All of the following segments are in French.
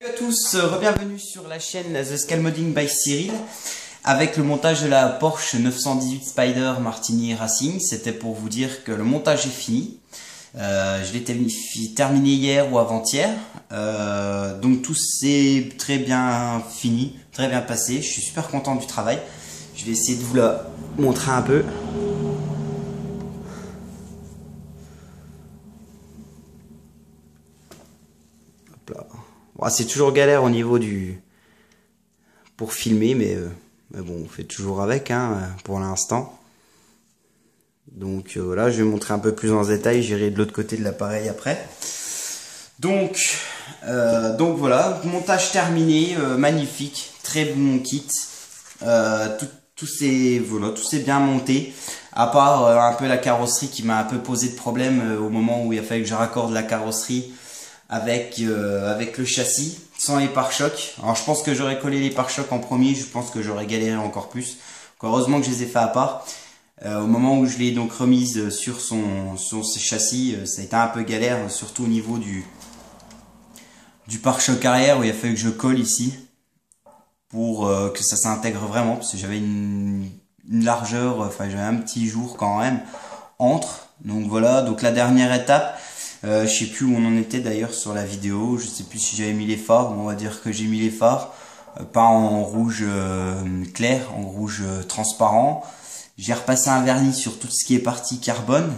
Salut à tous, bienvenue sur la chaîne The Scale Modding by Cyril avec le montage de la Porsche 918 Spyder Martini Racing. C'était pour vous dire que le montage est fini. Je l'ai terminé hier ou avant-hier. Donc tout s'est très bien fini, très bien passé. Je suis super content du travail. Je vais essayer de vous la montrer un peu. Hop là. Bon, c'est toujours galère au niveau pour filmer, mais bon, on fait toujours avec pour l'instant. Donc voilà, je vais montrer un peu plus en détail, j'irai de l'autre côté de l'appareil après. Donc voilà, montage terminé, magnifique, très bon kit. Tout s'est bien monté, à part un peu la carrosserie qui m'a un peu posé de problème au moment où il a fallu que je raccorde la carrosserie avec le châssis sans les pare-chocs. Alors je pense que j'aurais collé les pare-chocs en premier, je pense que j'aurais galéré encore plus. Donc, heureusement que je les ai fait à part. Au moment où je l'ai donc remise sur ses châssis, ça a été un peu galère, surtout au niveau du pare-choc arrière où il a fallu que je colle ici pour que ça s'intègre vraiment, parce que j'avais une largeur, enfin j'avais un petit jour quand même entre. Donc voilà, donc la dernière étape. Je sais plus où on en était d'ailleurs sur la vidéo, je sais plus si j'avais mis les phares, on va dire que j'ai mis les phares, pas en rouge clair, en rouge transparent. J'ai repassé un vernis sur tout ce qui est partie carbone,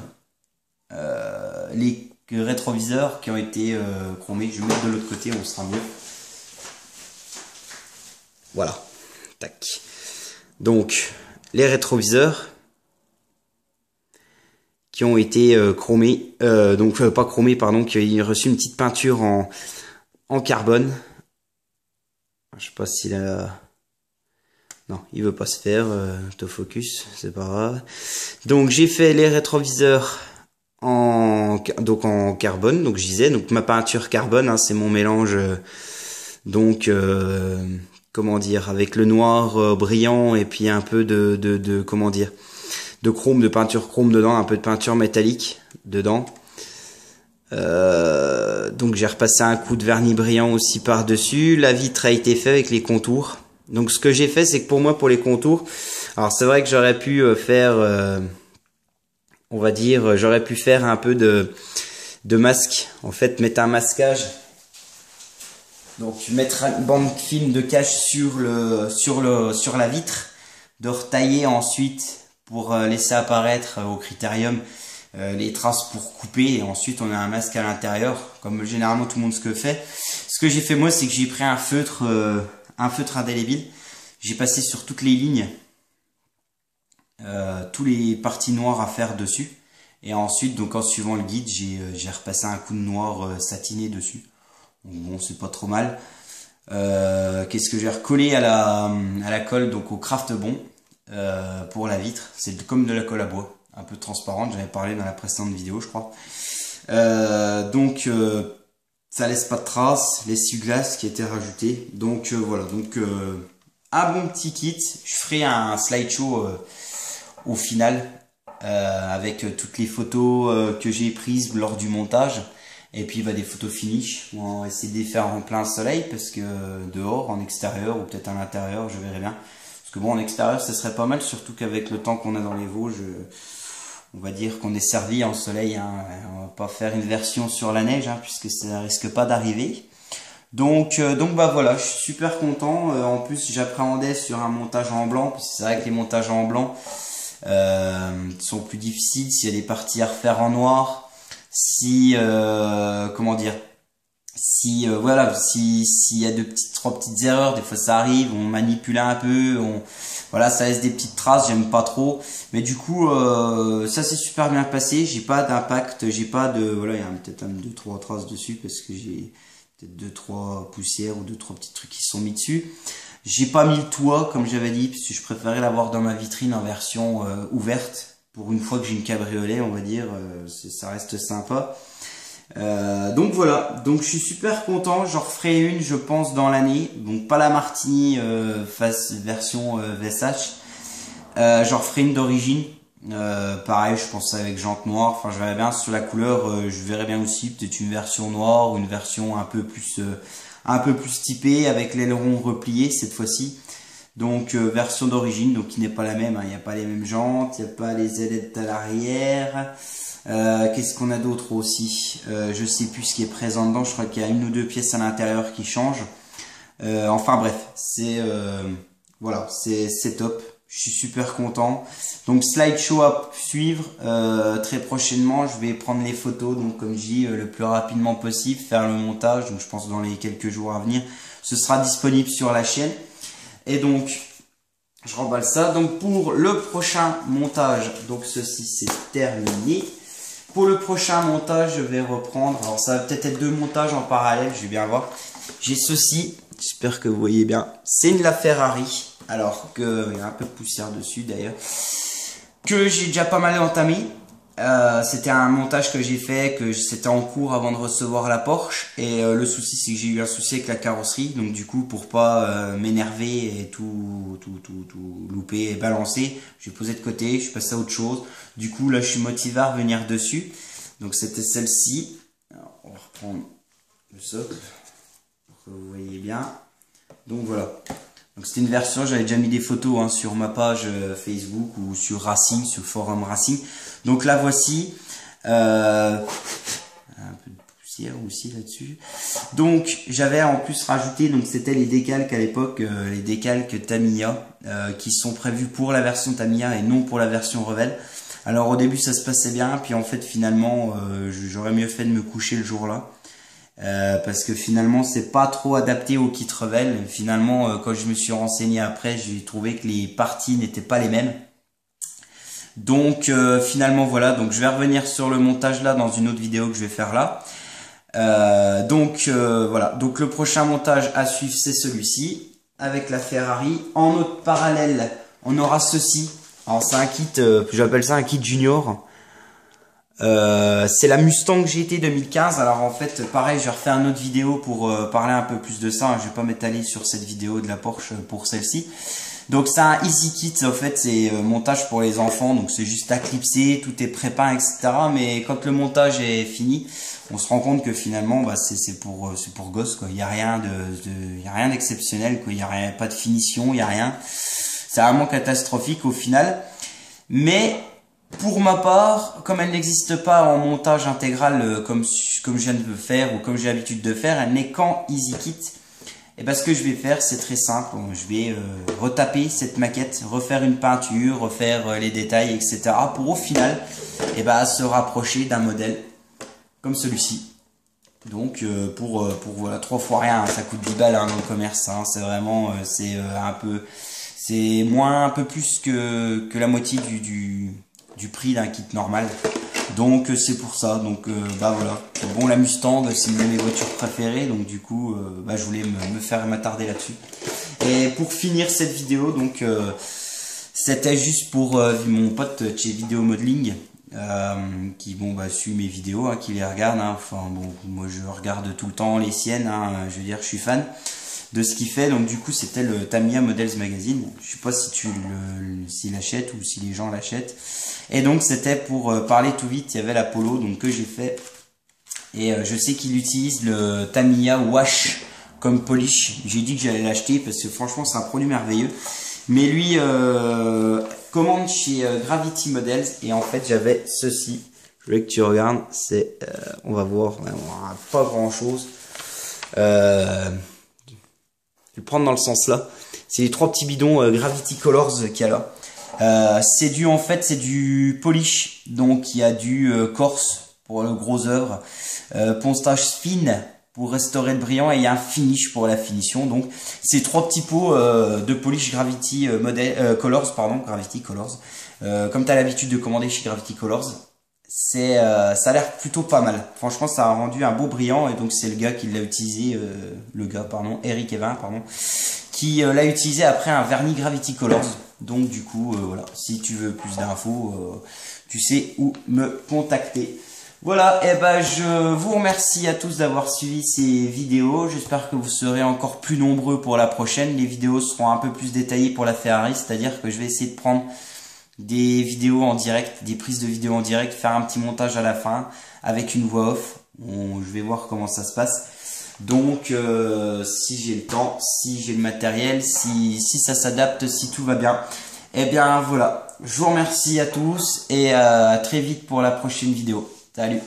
les rétroviseurs qui ont été chromés, je vais mettre de l'autre côté, on sera mieux. Voilà, tac. Donc les rétroviseurs qui ont été chromés, pas chromés, pardon, qui ont reçu une petite peinture en carbone. Je sais pas si la... Non, il veut pas se faire, autofocus, c'est pas grave. Donc j'ai fait les rétroviseurs en carbone, donc je disais, donc ma peinture carbone, c'est mon mélange, comment dire, avec le noir brillant et puis un peu comment dire, de chrome, de peinture chrome dedans, un peu de peinture métallique dedans. Donc j'ai repassé un coup de vernis brillant aussi par dessus. La vitre a été faite avec les contours. Donc ce que j'ai fait, c'est que pour moi, pour les contours, alors c'est vrai que j'aurais pu faire, on va dire, j'aurais pu faire un peu de masque. En fait, mettre un masquage. Donc mettre une bande film de cache sur la vitre, de retailler ensuite pour laisser apparaître au critérium les traces pour couper, et ensuite on a un masque à l'intérieur, comme généralement tout le monde ce que fait. Ce que j'ai fait moi, c'est que j'ai pris un feutre indélébile, j'ai passé sur toutes les lignes, tous les parties noires à faire dessus, et ensuite donc en suivant le guide, j'ai repassé un coup de noir satiné dessus. Donc, bon, c'est pas trop mal. Qu'est-ce que j'ai recollé à la colle, donc au Craft Bon. Pour la vitre, c'est comme de la colle à bois, un peu transparente, j'avais parlé dans la précédente vidéo je crois. Ça laisse pas de traces, l'essuie-glace qui a été rajouté, donc voilà, donc un bon petit kit. Je ferai un slideshow au final avec toutes les photos que j'ai prises lors du montage, et puis des photos finish. On va essayer de les faire en plein soleil, parce que dehors, en extérieur, ou peut-être à l'intérieur, je verrai bien. Parce que bon, en extérieur, ce serait pas mal, surtout qu'avec le temps qu'on a dans les Vosges, on va dire qu'on est servi en soleil. On va pas faire une version sur la neige, puisque ça risque pas d'arriver. Donc voilà, je suis super content. En plus, j'appréhendais sur un montage en blanc, parce que c'est vrai que les montages en blanc sont plus difficiles. S'il y a des parties à refaire en noir, comment dire, s'il y a trois petites erreurs, des fois ça arrive, on manipule un peu, voilà, ça laisse des petites traces, j'aime pas trop, mais du coup ça s'est super bien passé. J'ai pas d'impact, j'ai pas de, voilà, il y a peut-être 2-3 traces dessus parce que j'ai peut-être 2-3 poussières ou 2-3 petits trucs qui se sont mis dessus. J'ai pas mis le toit comme j'avais dit, parce que je préférais l'avoir dans ma vitrine en version ouverte, pour une fois que j'ai une cabriolet, on va dire, ça reste sympa. Donc voilà, donc je suis super content. J'en referai une, je pense, dans l'année. Donc pas la Martini version VSH. J'en referai une d'origine. Pareil, je pense avec jante noire. Enfin, je verrai bien sur la couleur. Je verrai bien aussi peut-être une version noire ou une version un peu plus un peu plus typé avec l'aileron replié cette fois-ci. Donc version d'origine, donc qui n'est pas la même, hein. Il n'y a pas les mêmes jantes, il n'y a pas les ailettes à l'arrière. Qu'est-ce qu'on a d'autre aussi? Je sais plus ce qui est présent dedans, je crois qu'il y a une ou deux pièces à l'intérieur qui changent. Enfin bref, c'est voilà, c'est top. Je suis super content. Donc slideshow à suivre très prochainement. Je vais prendre les photos, donc comme je dis, le plus rapidement possible, faire le montage. Donc je pense dans les quelques jours à venir, ce sera disponible sur la chaîne. Et donc je remballe ça. Donc pour le prochain montage, donc ceci c'est terminé. Pour le prochain montage, je vais reprendre. Alors ça va peut-être être deux montages en parallèle. Je vais bien voir. J'ai ceci. J'espère que vous voyez bien. C'est une LaFerrari. Alors que il y a un peu de poussière dessus d'ailleurs, que j'ai déjà pas mal entamé. C'était un montage que j'ai fait, que c'était en cours avant de recevoir la Porsche. Et le souci, c'est que j'ai eu un souci avec la carrosserie. Donc du coup, pour pas m'énerver et tout louper et balancer, j'ai posé de côté, je suis passé à autre chose. Du coup, là, je suis motivé à revenir dessus. Donc c'était celle-ci. On va reprendre le socle pour que vous voyez bien. Donc voilà. Donc c'était une version, j'avais déjà mis des photos hein, sur ma page Facebook ou sur Racing, sur Forum Racing. Donc la voici. Un peu de poussière aussi là-dessus. Donc j'avais en plus rajouté, donc c'était les décalques à l'époque, les décalques Tamiya, qui sont prévus pour la version Tamiya et non pour la version Revel. Alors au début ça se passait bien, puis en fait finalement j'aurais mieux fait de me coucher le jour-là. Parce que finalement c'est pas trop adapté au kit Revel. Finalement quand je me suis renseigné après, j'ai trouvé que les parties n'étaient pas les mêmes. Donc finalement voilà, donc je vais revenir sur le montage là dans une autre vidéo que je vais faire là. Voilà, donc le prochain montage à suivre c'est celui-ci avec la Ferrari. En autre parallèle on aura ceci. Alors c'est un kit, j'appelle ça un kit junior. C'est la Mustang GT 2015. Alors en fait pareil, je vais refaire une autre vidéo pour parler un peu plus de ça. Je vais pas m'étaler sur cette vidéo de la Porsche pour celle-ci. Donc c'est un easy kit, en fait c'est montage pour les enfants, donc c'est juste à clipser, tout est prépeint, etc. Mais quand le montage est fini, on se rend compte que finalement bah, c'est pour gosse quoi. Il y a rien y a rien d'exceptionnel quoi. Il y a rien, pas de finition, il y a rien. C'est vraiment catastrophique au final. Mais pour ma part, comme elle n'existe pas en montage intégral comme je viens de le faire ou comme j'ai l'habitude de faire, elle n'est qu'en easy kit. Et ben ce que je vais faire, c'est très simple. Je vais retaper cette maquette, refaire une peinture, refaire les détails, etc. pour au final se rapprocher d'un modèle comme celui-ci. Donc pour voilà 3 fois rien, hein, ça coûte 10 balles hein, dans le commerce. Hein, c'est vraiment c'est un peu plus que la moitié du prix d'un kit normal. Donc c'est pour ça, donc voilà. Bon, la Mustang c'est une de mes voitures préférées, donc du coup je voulais me faire m'attarder là-dessus. Et pour finir cette vidéo, donc c'était juste pour mon pote chez Vidéo Modeling qui suit mes vidéos, hein, qui les regarde, hein. Enfin bon, moi je regarde tout le temps les siennes, hein, je veux dire je suis fan de ce qu'il fait. Donc du coup c'était le Tamiya Models Magazine. Je sais pas si s'il l'achète ou si les gens l'achètent. Et donc c'était pour parler tout vite, il y avait l'Apollo donc que j'ai fait. Et je sais qu'il utilise le Tamiya Wash comme polish. J'ai dit que j'allais l'acheter parce que franchement c'est un produit merveilleux. Mais lui commande chez Gravity Models et en fait j'avais ceci. Je voulais que tu regardes, c'est on va voir, pas grand chose. Je vais le prendre dans le sens là. C'est les 3 petits bidons Gravity Colors qu'il y a là. C'est du polish, donc il y a du corse pour le gros œuvre, ponçage fine pour restaurer le brillant et il y a un finish pour la finition. Donc c'est 3 petits pots de polish Gravity Colors, Gravity Colors. Comme tu as l'habitude de commander chez Gravity Colors, ça a l'air plutôt pas mal. Franchement, ça a rendu un beau brillant et donc c'est le gars qui l'a utilisé, Eric Evin, qui l'a utilisé après un vernis Gravity Colors. Donc du coup, voilà, si tu veux plus d'infos, tu sais où me contacter. Voilà, et je vous remercie à tous d'avoir suivi ces vidéos. J'espère que vous serez encore plus nombreux pour la prochaine. Les vidéos seront un peu plus détaillées pour la Ferrari, c'est-à-dire que je vais essayer de prendre des vidéos en direct, des prises de vidéos en direct, faire un petit montage à la fin avec une voix off. Je vais voir comment ça se passe. Donc si j'ai le temps, si j'ai le matériel, si ça s'adapte, si tout va bien, et bien voilà. Je vous remercie à tous et à très vite pour la prochaine vidéo. Salut!